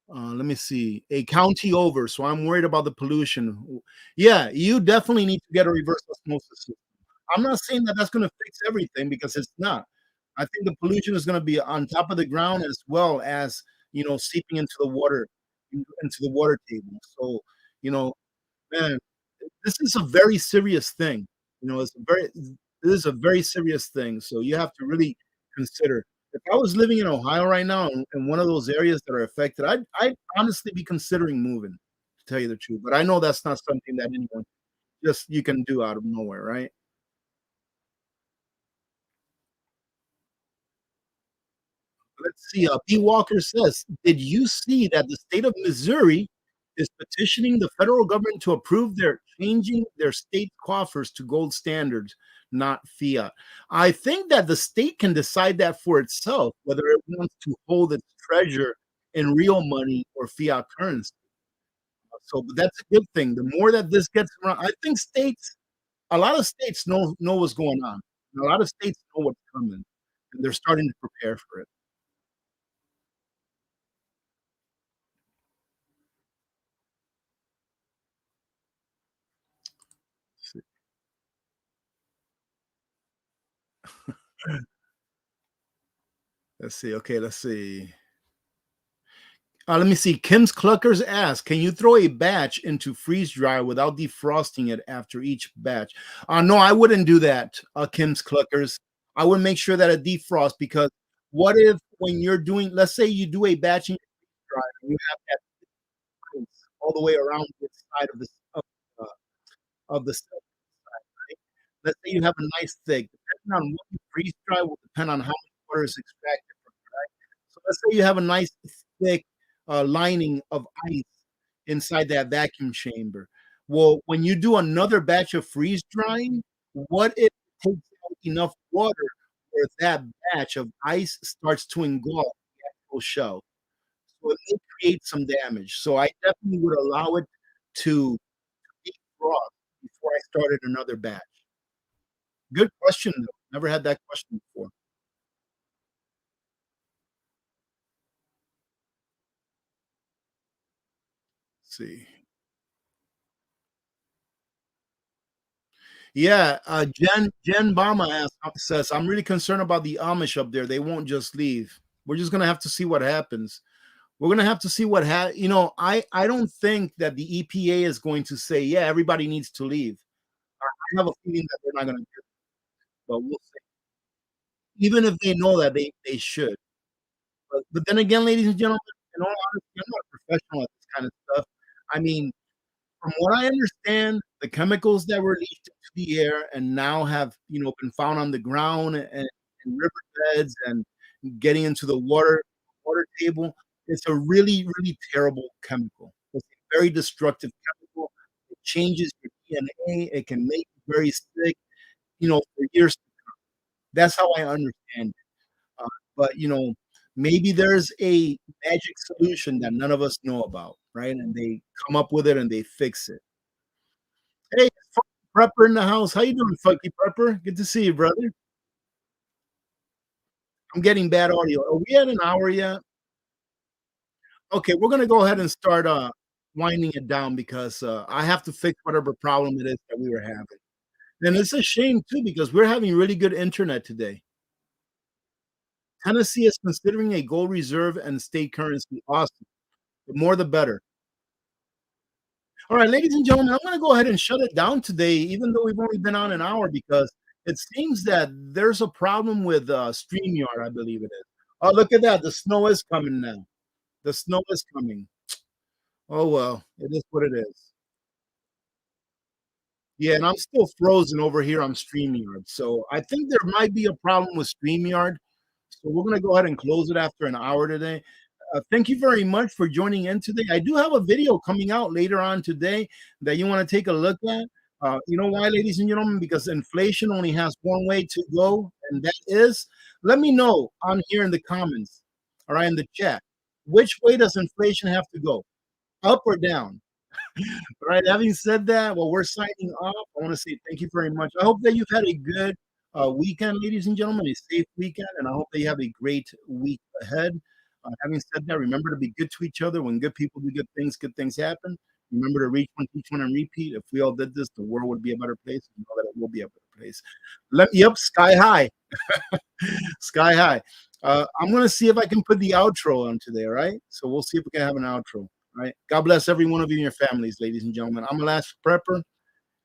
Let me see. A county over. So I'm worried about the pollution. Yeah, you definitely need to get a reverse osmosis system. I'm not saying that that's going to fix everything because it's not. I think the pollution is going to be on top of the ground as well as seeping into the water, into the water table. So you know, man, this is a very serious thing. This is a very serious thing. So you have to really consider. If I was living in Ohio right now in one of those areas that are affected, I'd honestly be considering moving, to tell you the truth. But I know that's not something that anyone just you can do out of nowhere, right? Let's see. B. Walker says, "Did you see that the state of Missouri is petitioning the federal government to approve their changing their state coffers to gold standards, not fiat?" I think that the state can decide that for itself, whether it wants to hold its treasure in real money or fiat currency. So, but that's a good thing. The more that this gets around, I think a lot of states know what's going on. A lot of states know what's coming, and they're starting to prepare for it. Let's see. Okay, let's see. Let me see. Kim's Cluckers asks, can you throw a batch into freeze dry without defrosting it after each batch? No, I wouldn't do that, Kim's Cluckers. I would make sure that it defrost because what if when you're doing, let's say you do a batch in dry and you have that ice all the way around the side of the cell, right? Let's say you have a nice thick, depending on what you freeze dry will depend on how much water is extracted from it, right? So let's say you have a nice thick lining of ice inside that vacuum chamber. Well, when you do another batch of freeze drying, what if it takes out enough water where that batch of ice starts to engulf the actual shell? So it may create some damage. So I definitely would allow it to defrost before I started another batch. Good question, though. Never had that question before. Let's see. Yeah, Jen Bama says, "I'm really concerned about the Amish up there. They won't just leave. We're just gonna have to see what happens. We're gonna have to see what I don't think that the EPA is going to say, yeah, everybody needs to leave. I have a feeling that they're not gonna do it, but we'll see. Even if they know that they should. But then again, ladies and gentlemen, in all honesty, I'm not a professional at this kind of stuff. I mean, from what I understand, the chemicals that were leached into the air and now have, been found on the ground and riverbeds and getting into the water table, it's a really, really terrible chemical. It's a very destructive chemical. It changes your DNA. It can make you very sick, for years. That's how I understand it. But maybe there's a magic solution that none of us know about, right? And they come up with it and they fix it. Hey, Funky Prepper in the house. How you doing, Funky Prepper? Good to see you, brother. I'm getting bad audio. Are we at an hour yet? Okay, we're gonna go ahead and start winding it down because I have to fix whatever problem it is that we were having. And it's a shame too because we're having really good internet today. Tennessee is considering a gold reserve and state currency. Awesome. The more the better. All right, ladies and gentlemen, I'm going to go ahead and shut it down today, even though we've only been on an hour, because it seems that there's a problem with StreamYard, I believe it is. Oh, look at that. The snow is coming now. The snow is coming. Oh, well, it is what it is. Yeah, and I'm still frozen over here on StreamYard. So I think there might be a problem with StreamYard. So we're going to go ahead and close it after an hour today. Thank you very much for joining in today. I do have a video coming out later on today that you want to take a look at. You know why, ladies and gentlemen? Because inflation only has one way to go, and that is, let me know on here in the comments, all right, in the chat, which way does inflation have to go, up or down? All right. Having said that, well, we're signing off. I want to say thank you very much. I hope that you've had a good weekend, ladies and gentlemen, a safe weekend, and I hope that you have a great week ahead. Having said that, remember to be good to each other. When good people do good things happen. Remember to reach one, teach one, and repeat. If we all did this, the world would be a better place. You know that it will be a better place. Yep, sky high, sky high. I'm gonna see if I can put the outro on today. All right, so we'll see if we can have an outro. All right. God bless every one of you and your families, ladies and gentlemen. I'm a last prepper,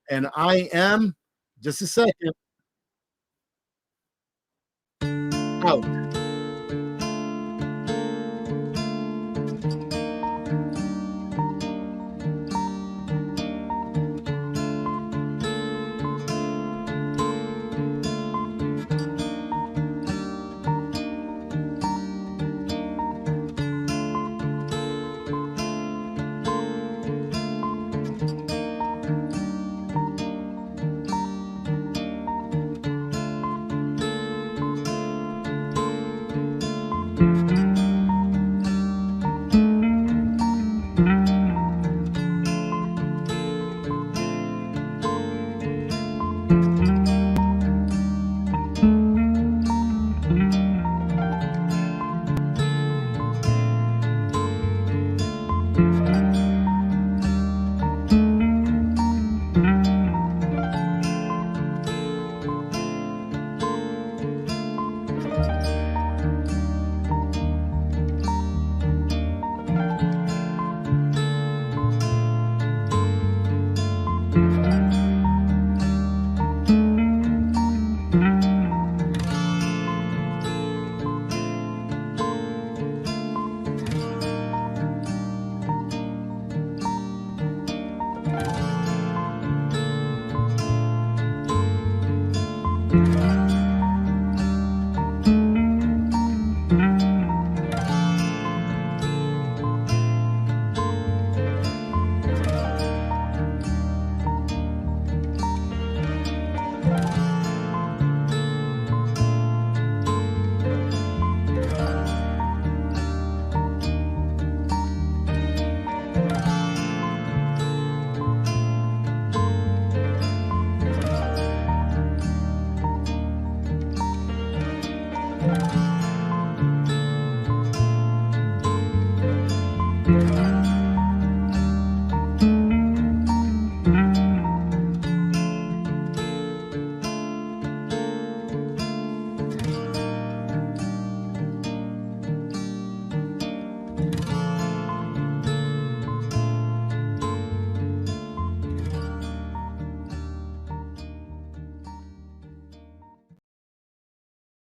and I am just a second out.